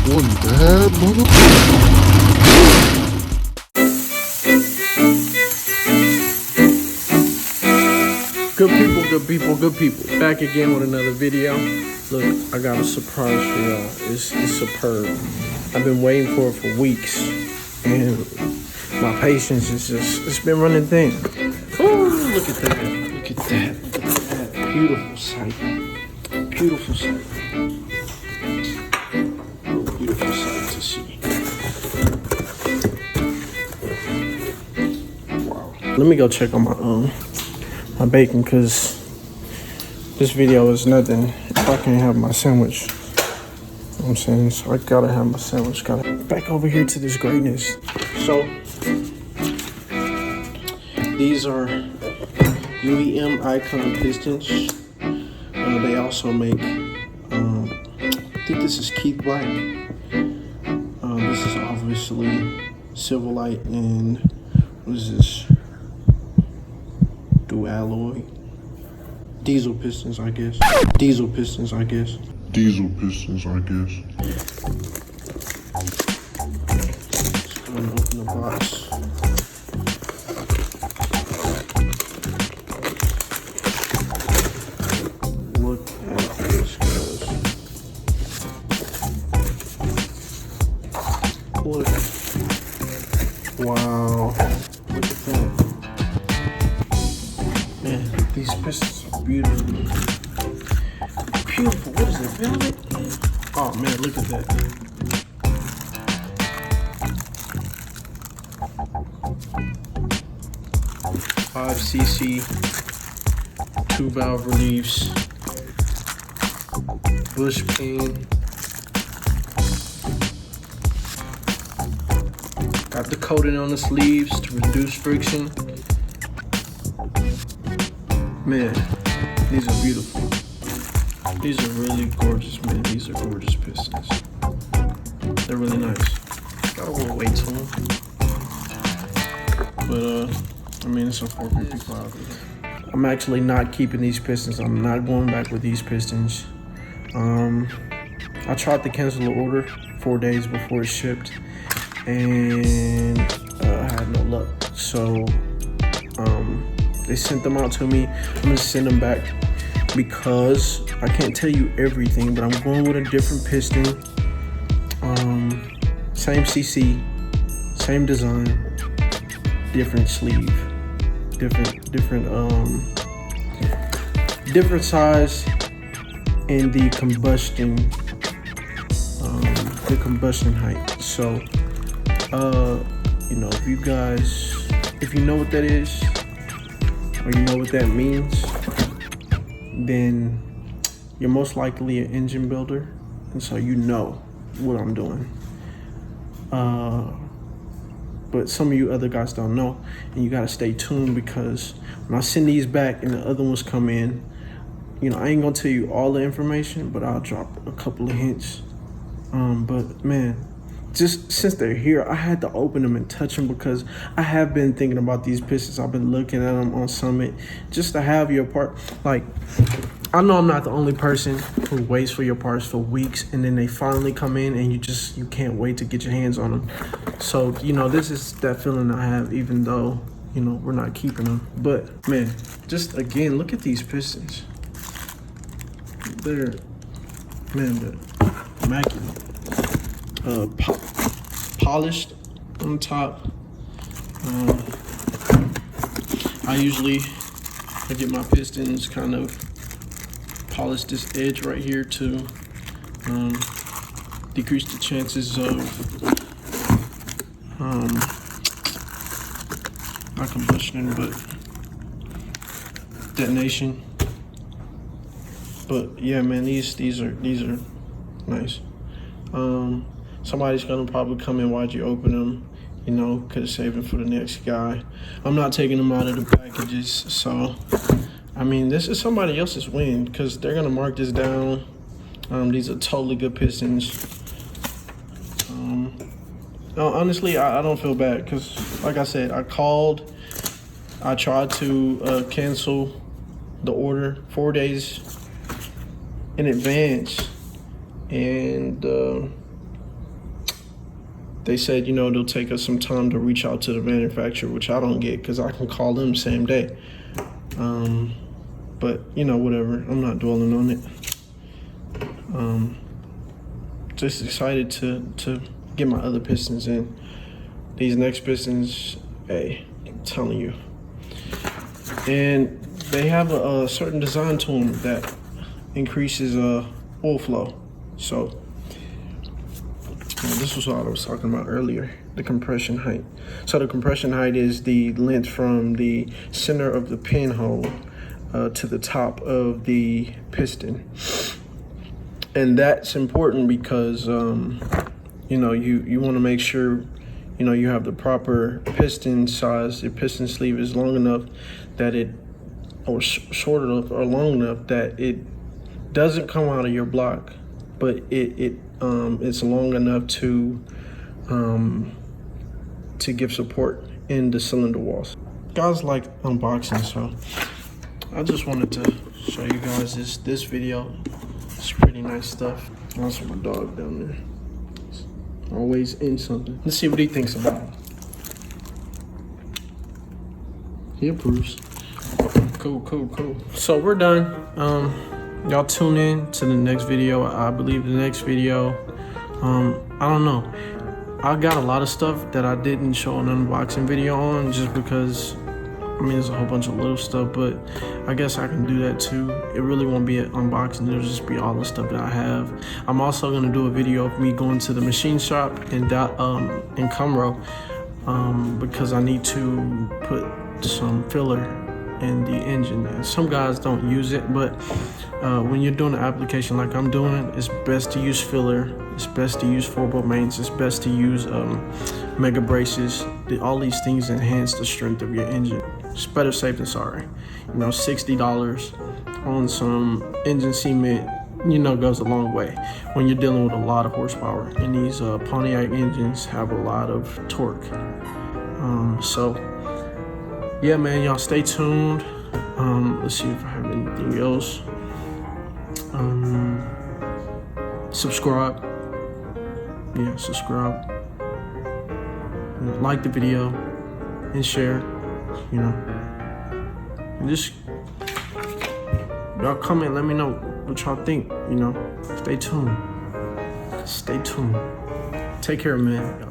One bad motherfucker. Good people. Back again with another video. Look, I got a surprise for y'all. It's superb. I've been waiting for it for weeks, and my patience is it's been running thin. Ooh, look at that. Look at that. Look at that. Beautiful sight. Beautiful sight. Beautiful sight to see. Wow. Let me go check on my bacon, because this video is nothing if I can't have my sandwich. You know what I'm saying? So I gotta have my sandwich. Back over here to this greatness. So these are UEM Icon Pistons. They also make, I think this is Keith Black. This is obviously Silverlight and what is this? Dual alloy. Diesel pistons, I guess. Just gonna open the box. Look at this, guys. Look. Wow. Look at that. Man, these pistons are beautiful. Beautiful. What is it? Velvet? Oh man, look at that. Five cc, 2 valve reliefs, bush pin. Got the coating on the sleeves to reduce friction. Man, these are beautiful. These are really gorgeous, man. These are gorgeous pistons. They're really nice. Got a little weight to them. But, I mean, it's a 455. I'm actually not keeping these pistons. I'm not going back with these pistons. I tried to cancel the order 4 days before it shipped, and I had no luck. So, they sent them out to me. I'm gonna send them back because I can't tell you everything, but I'm going with a different piston. Same CC, same design, different sleeve, different size, and the combustion height. So, you know, if you know what that is, or you know what that means, then you're most likely an engine builder, and so you know what I'm doing. But some of you other guys don't know, and you gotta stay tuned, because when I send these back and the other ones come in, you know, I ain't gonna tell you all the information, but I'll drop a couple of hints. But man, just since they're here, I had to open them and touch them, because I have been thinking about these pistons. I've been looking at them on Summit, just to have your part. Like, I know I'm not the only person who waits for your parts for weeks, and then they finally come in and you can't wait to get your hands on them. So, you know, this is that feeling I have, even though, you know, we're not keeping them. But man, just again, look at these pistons. They're immaculate. Polished on top. I get my pistons kind of polish this edge right here to decrease the chances of not combustion, but detonation. But yeah, man, these are nice. Somebody's gonna probably come in while you open them, you know, could have saved them for the next guy. I'm not taking them out of the packages, so I mean, this is somebody else's win, because they're gonna mark this down. These are totally good pistons. Honestly, I don't feel bad, because like I said, I called, I tried to cancel the order 4 days in advance, and they said, you know, it'll take us some time to reach out to the manufacturer, which I don't get because I can call them same day. But, you know, whatever. I'm not dwelling on it. Just excited to get my other pistons in. These next pistons, hey, I'm telling you. And they have a certain design to them that increases oil flow. So this was what I was talking about earlier, the compression height. So the compression height is the length from the center of the pinhole to the top of the piston. And that's important because, you know, you want to make sure, you know, you have the proper piston size. The piston sleeve is long enough that it, or short enough or long enough that it doesn't come out of your block, but it's long enough to give support in the cylinder walls. Guys like unboxing, so I just wanted to show you guys this video. It's pretty nice stuff. Also my dog down there. It's always in something. Let's see what he thinks about it. He approves. Cool. So we're done. Y'all tune in to the next video. I believe the next video, I don't know. I got a lot of stuff that I didn't show an unboxing video on just because, I mean, there's a whole bunch of little stuff, but I guess I can do that too. It really won't be an unboxing. It'll just be all the stuff that I have. I'm also gonna do a video of me going to the machine shop in Cumro because I need to put some filler in the engine. And some guys don't use it, but when you're doing an application like I'm doing, it's best to use filler. It's best to use 4-bolt mains. It's best to use mega braces. All these things enhance the strength of your engine. It's better safe than sorry. You know, $60 on some engine cement, you know, goes a long way when you're dealing with a lot of horsepower. And these Pontiac engines have a lot of torque. So yeah, man, y'all stay tuned. Let's see if I have anything else. Subscribe. Yeah, subscribe. Like the video and share. You know, and just y'all comment. Let me know what y'all think. You know, stay tuned. Take care, man.